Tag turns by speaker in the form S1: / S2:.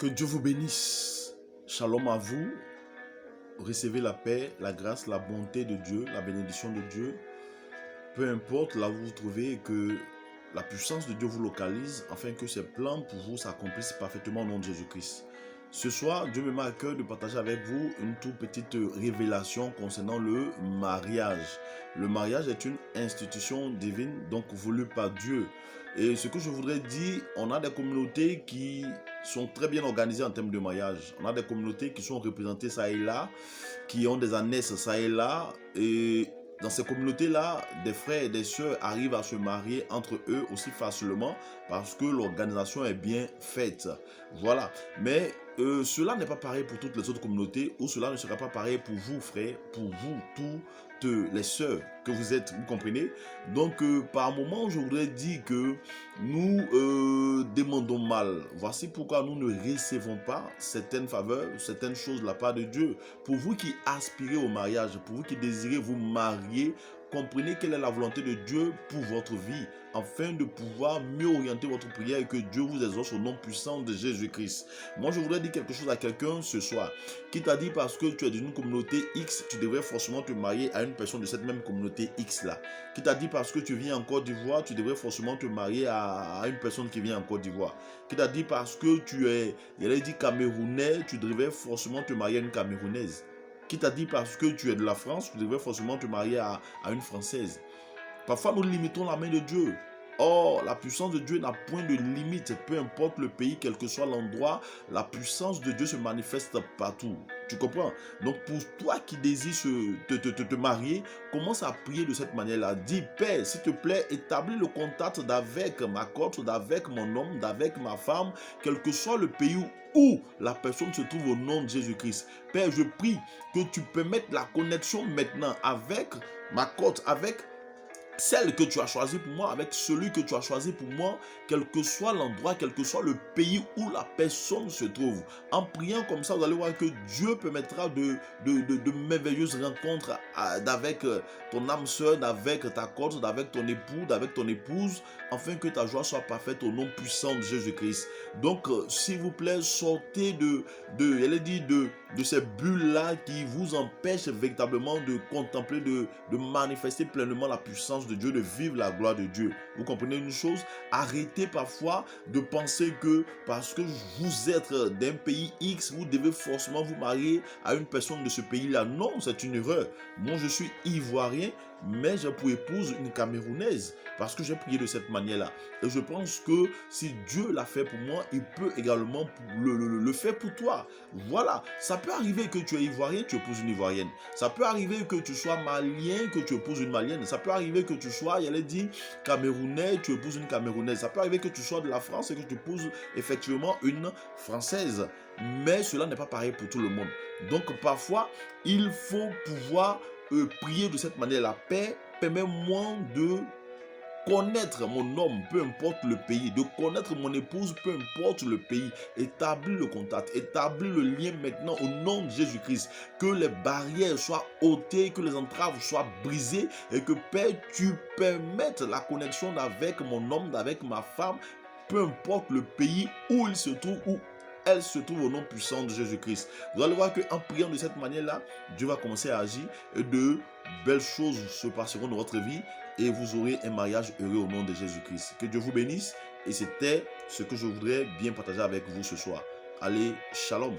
S1: Que Dieu vous bénisse. Shalom à vous. Recevez la paix, la grâce, la bonté de Dieu, la bénédiction de Dieu. Peu importe là où vous vous trouvez, que la puissance de Dieu vous localise afin que ses plans pour vous s'accomplissent parfaitement au nom de Jésus-Christ. Ce soir, Dieu me met à cœur de partager avec vous une toute petite révélation concernant le mariage. Le mariage est une institution divine, donc voulue par Dieu. Et ce que je voudrais dire, on a des communautés qui sont très bien organisées en termes de mariage. On a des communautés qui sont représentées ça et là, qui ont des années ça et là. Et dans ces communautés-là, des frères et des sœurs arrivent à se marier entre eux aussi facilement parce que l'organisation est bien faite. Voilà. Mais cela n'est pas pareil pour toutes les autres communautés ou cela ne sera pas pareil pour vous, frères, pour vous, toutes les sœurs que vous êtes, vous comprenez? Donc, par moment, je voudrais dire que nous demandons mal. Voici pourquoi nous ne recevons pas certaines faveurs, certaines choses de la part de Dieu. Pour vous qui aspirez au mariage, pour vous qui désirez vous marier, comprenez quelle est la volonté de Dieu pour votre vie, afin de pouvoir mieux orienter votre prière et que Dieu vous exauce au nom puissant de Jésus-Christ. Moi, je voudrais dire quelque chose à quelqu'un ce soir, qui t'a dit parce que tu es d'une communauté X, tu devrais forcément te marier à une personne de cette même communauté X-là. Qui t'a dit parce que tu viens en Côte d'Ivoire, tu devrais forcément te marier à une personne qui vient en Côte d'Ivoire. Qui t'a dit parce que tu es, il a dit Camerounais, tu devrais forcément te marier à une Camerounaise. Qui t'a dit parce que tu es de la France, tu devrais forcément te marier à une Française. Parfois, nous limitons la main de Dieu. Or, la puissance de Dieu n'a point de limite. Peu importe le pays, quel que soit l'endroit, la puissance de Dieu se manifeste partout. Tu comprends? Donc, pour toi qui désires te marier, commence à prier de cette manière-là. Dis, Père, s'il te plaît, établis le contact d'avec ma côte, d'avec mon homme, d'avec ma femme, quel que soit le pays où la personne se trouve au nom de Jésus-Christ. Père, je prie que tu permettes la connexion maintenant avec ma côte, avec celle que tu as choisie pour moi, avec celui que tu as choisi pour moi, quel que soit l'endroit, quel que soit le pays où la personne se trouve. En priant comme ça, vous allez voir que Dieu permettra de merveilleuses rencontres avec ton âme sœur, avec ta côte, avec ton époux, avec ton épouse, afin que ta joie soit parfaite au nom puissant de Jésus-Christ. Donc, s'il vous plaît, sortez de ces bulles-là qui vous empêchent véritablement de contempler, de manifester pleinement la puissance de Dieu, de vivre la gloire de Dieu. Vous comprenez une chose? Arrêtez parfois de penser que parce que vous êtes d'un pays X, vous devez forcément vous marier à une personne de ce pays-là. Non, c'est une erreur. Moi, je suis ivoirien, mais j'ai pour épouse une Camerounaise parce que j'ai prié de cette manière-là. Et je pense que si Dieu l'a fait pour moi, il peut également le faire pour toi. Voilà, ça peut arriver que tu es ivoirien, tu épouses une ivoirienne. Ça peut arriver que tu sois malien, que tu épouses une malienne. Ça peut arriver que tu sois, il allait dire, camerounais, tu épouses une camerounaise. Ça peut arriver que tu sois de la France et que tu épouses effectivement une française. Mais cela n'est pas pareil pour tout le monde. Donc parfois, il faut pouvoir prier de cette manière. La paix, permets-moi de connaître mon homme, peu importe le pays, de connaître mon épouse, peu importe le pays. Établis le contact, établis le lien maintenant au nom de Jésus-Christ. Que les barrières soient ôtées, que les entraves soient brisées et que Père, tu permettes la connexion avec mon homme, avec ma femme, peu importe le pays où il se trouve, où elle se trouve au nom puissant de Jésus-Christ. Vous allez voir qu'en priant de cette manière-là, Dieu va commencer à agir et de belles choses se passeront dans votre vie et vous aurez un mariage heureux au nom de Jésus-Christ. Que Dieu vous bénisse et c'était ce que je voudrais bien partager avec vous ce soir. Allez, shalom.